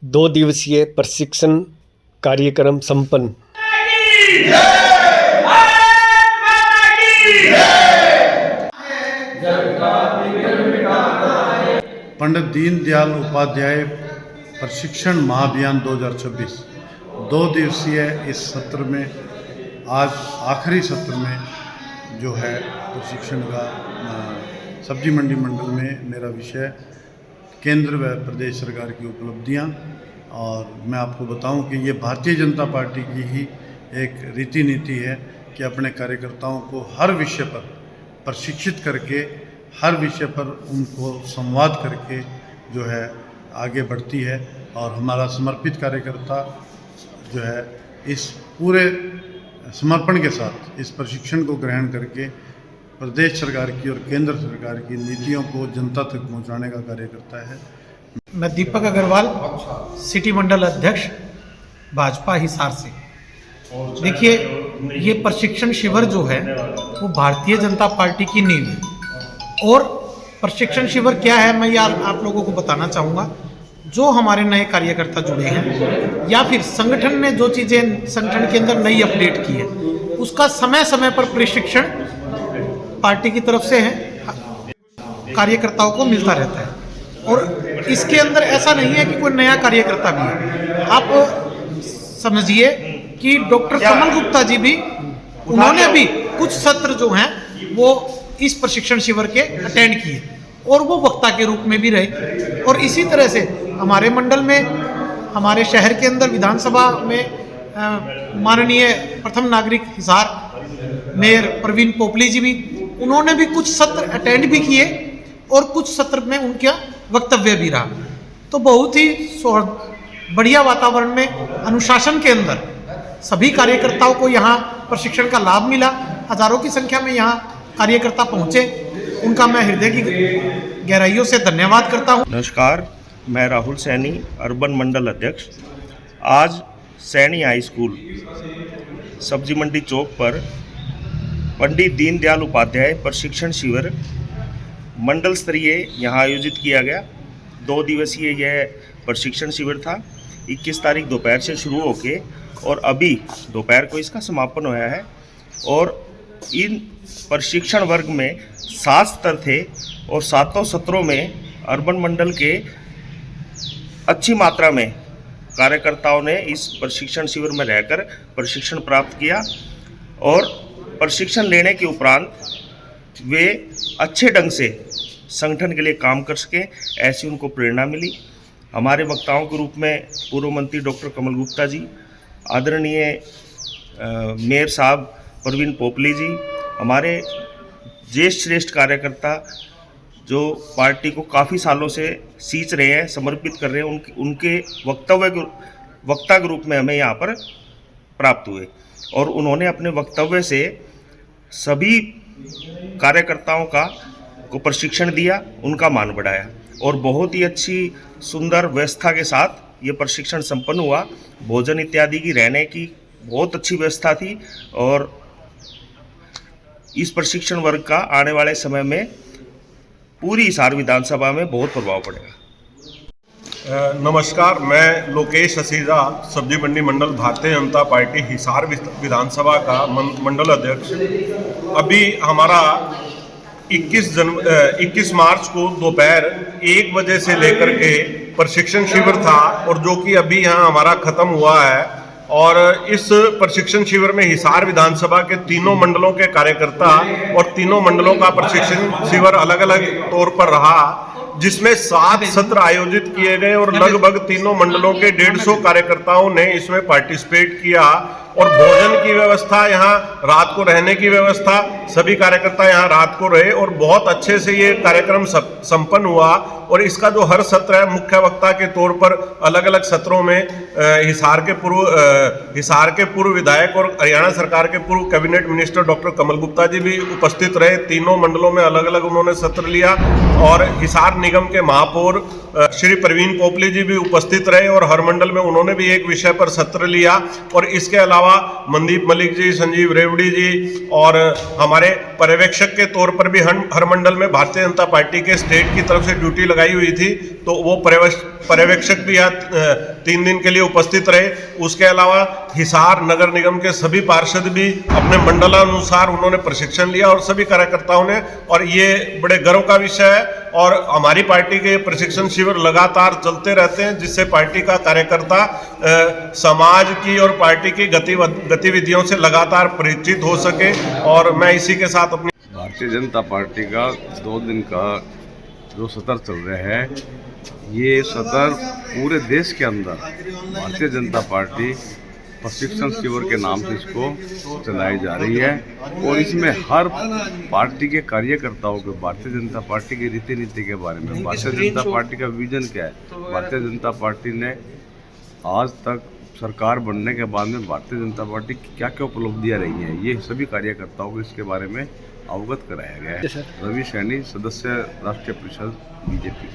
2 दिवसीय प्रशिक्षण कार्यक्रम संपन्न। पंडित दीनदयाल उपाध्याय प्रशिक्षण महाअभियान 2026 2 दिवसीय इस सत्र में आज आखिरी सत्र में जो है प्रशिक्षण का सब्जी मंडी मंडल में मेरा विषय केंद्र व प्रदेश सरकार की उपलब्धियां। और मैं आपको बताऊं कि ये भारतीय जनता पार्टी की ही एक रीति नीति है कि अपने कार्यकर्ताओं को हर विषय पर प्रशिक्षित करके, हर विषय पर उनको संवाद करके जो है आगे बढ़ती है। और हमारा समर्पित कार्यकर्ता जो है इस पूरे समर्पण के साथ इस प्रशिक्षण को ग्रहण करके प्रदेश सरकार की और केंद्र सरकार की नीतियों को जनता तक पहुंचाने का कार्य करता है। मैं दीपक अग्रवाल, सिटी मंडल अध्यक्ष भाजपा हिसार से। देखिए, ये प्रशिक्षण शिविर जो है वो भारतीय जनता पार्टी की नींव है। और प्रशिक्षण शिविर क्या है, मैं आप लोगों को बताना चाहूँगा। जो हमारे नए कार्यकर्ता जुड़े हैं या फिर संगठन ने जो चीज़ें संगठन के अंदर नई अपडेट की है, उसका समय समय पर प्रशिक्षण पार्टी की तरफ से है, कार्यकर्ताओं को मिलता रहता है। और इसके अंदर ऐसा नहीं है कि कोई नया कार्यकर्ता भी है। आप समझिए कि डॉक्टर कमल गुप्ता जी भी, उन्होंने भी कुछ सत्र जो हैं वो इस प्रशिक्षण शिविर के अटेंड किए और वो वक्ता के रूप में भी रहे। और इसी तरह से हमारे मंडल में, हमारे शहर के अंदर विधानसभा में माननीय प्रथम नागरिक हिसार मेयर प्रवीण पोपली जी भी, उन्होंने भी कुछ सत्र अटेंड भी किए और कुछ सत्र में उनका वक्तव्य भी रहा। तो बहुत ही बढ़िया वातावरण में, अनुशासन के अंदर सभी कार्यकर्ताओं को यहाँ प्रशिक्षण का लाभ मिला। हजारों की संख्या में यहाँ कार्यकर्ता पहुँचे, उनका मैं हृदय की गहराइयों से धन्यवाद करता हूँ। नमस्कार, मैं राहुल सैनी, अर्बन मंडल अध्यक्ष। आज सैनी हाई स्कूल सब्जी मंडी चौक पर पंडित दीनदयाल उपाध्याय प्रशिक्षण शिविर मंडल स्तरीय यहाँ आयोजित किया गया। 2 दिवसीय यह प्रशिक्षण शिविर था। 21 तारीख दोपहर से शुरू होके और अभी दोपहर को इसका समापन हुआ है। और इन प्रशिक्षण वर्ग में 7 सत्र थे और 7 सत्रों में अर्बन मंडल के अच्छी मात्रा में कार्यकर्ताओं ने इस प्रशिक्षण शिविर में रहकर प्रशिक्षण प्राप्त किया। और प्रशिक्षण लेने के उपरांत वे अच्छे ढंग से संगठन के लिए काम कर सके, ऐसी उनको प्रेरणा मिली। हमारे वक्ताओं के रूप में पूर्व मंत्री डॉक्टर कमल गुप्ता जी, आदरणीय मेयर साहब प्रवीण पोपली जी, हमारे ज्येष्ठ श्रेष्ठ कार्यकर्ता जो पार्टी को काफ़ी सालों से सींच रहे हैं, समर्पित कर रहे हैं, उनके वक्ता के रूप में हमें यहाँ पर प्राप्त हुए। और उन्होंने अपने वक्तव्य से सभी कार्यकर्ताओं को प्रशिक्षण दिया, उनका मान बढ़ाया और बहुत ही अच्छी सुंदर व्यवस्था के साथ ये प्रशिक्षण संपन्न हुआ। भोजन इत्यादि की, रहने की बहुत अच्छी व्यवस्था थी। और इस प्रशिक्षण वर्ग का आने वाले समय में पूरी हिसार विधानसभा में बहुत प्रभाव पड़ेगा। नमस्कार, मैं लोकेश असीजा, सब्जी मंडी मंडल भारतीय जनता पार्टी हिसार विधानसभा का मंडल अध्यक्ष। अभी हमारा 21 मार्च को दोपहर 1 बजे से लेकर के प्रशिक्षण शिविर था और जो कि अभी यहाँ हमारा ख़त्म हुआ है। और इस प्रशिक्षण शिविर में हिसार विधानसभा के तीनों मंडलों के कार्यकर्ता और तीनों मंडलों का प्रशिक्षण शिविर अलग अलग तौर पर रहा, जिसमें 7 सत्र आयोजित किए गए और लगभग तीनों मंडलों के 150 कार्यकर्ताओं ने इसमें पार्टिसिपेट किया। और भोजन की व्यवस्था, यहाँ रात को रहने की व्यवस्था, सभी कार्यकर्ता यहाँ रात को रहे और बहुत अच्छे से ये कार्यक्रम संपन्न हुआ। और इसका जो हर सत्र है, मुख्य वक्ता के तौर पर अलग अलग सत्रों में हिसार के पूर्व विधायक और हरियाणा सरकार के पूर्व कैबिनेट मिनिस्टर डॉक्टर कमल गुप्ता जी भी उपस्थित रहे। तीनों मंडलों में अलग अलग उन्होंने सत्र लिया। और हिसार निगम के महापौर श्री प्रवीण पोपली जी भी उपस्थित रहे और हर मंडल में उन्होंने भी एक विषय पर सत्र लिया। और इसके अलावा मनदीप मलिक जी, संजीव रेवड़ी जी और हमारे पर्यवेक्षक के तौर पर भी हर मंडल में भारतीय जनता पार्टी के स्टेट की तरफ से ड्यूटी लगाई हुई थी, तो वो पर्यवेक्षक भी यहाँ 3 दिन के लिए उपस्थित रहे। उसके अलावा हिसार नगर निगम के सभी पार्षद भी अपने मंडलानुसार उन्होंने प्रशिक्षण लिया और सभी कार्यकर्ताओं ने, और ये बड़े गर्व का विषय है। और हमारी पार्टी के प्रशिक्षण शिविर लगातार चलते रहते हैं, जिससे पार्टी का कार्यकर्ता समाज की और पार्टी की गतिविधियों से लगातार परिचित हो सके। और मैं इसी के साथ अपनी भारतीय जनता पार्टी का 2 दिन का जो सत्र चल रहा है, ये सत्र पूरे देश के अंदर भारतीय जनता पार्टी प्रशिक्षण शिविर के नाम से इसको चलाई जा रही है। और इसमें हर पार्टी के कार्यकर्ताओं को भारतीय जनता पार्टी की रीति नीति के बारे में, भारतीय जनता पार्टी का विजन क्या है, भारतीय जनता पार्टी ने आज तक सरकार बनने के बाद में भारतीय जनता पार्टी की क्या क्या उपलब्धियां रही हैं, ये सभी कार्यकर्ताओं को इसके बारे में अवगत कराया गया है। रवि सैनी, सदस्य राष्ट्रीय परिषद बीजेपी।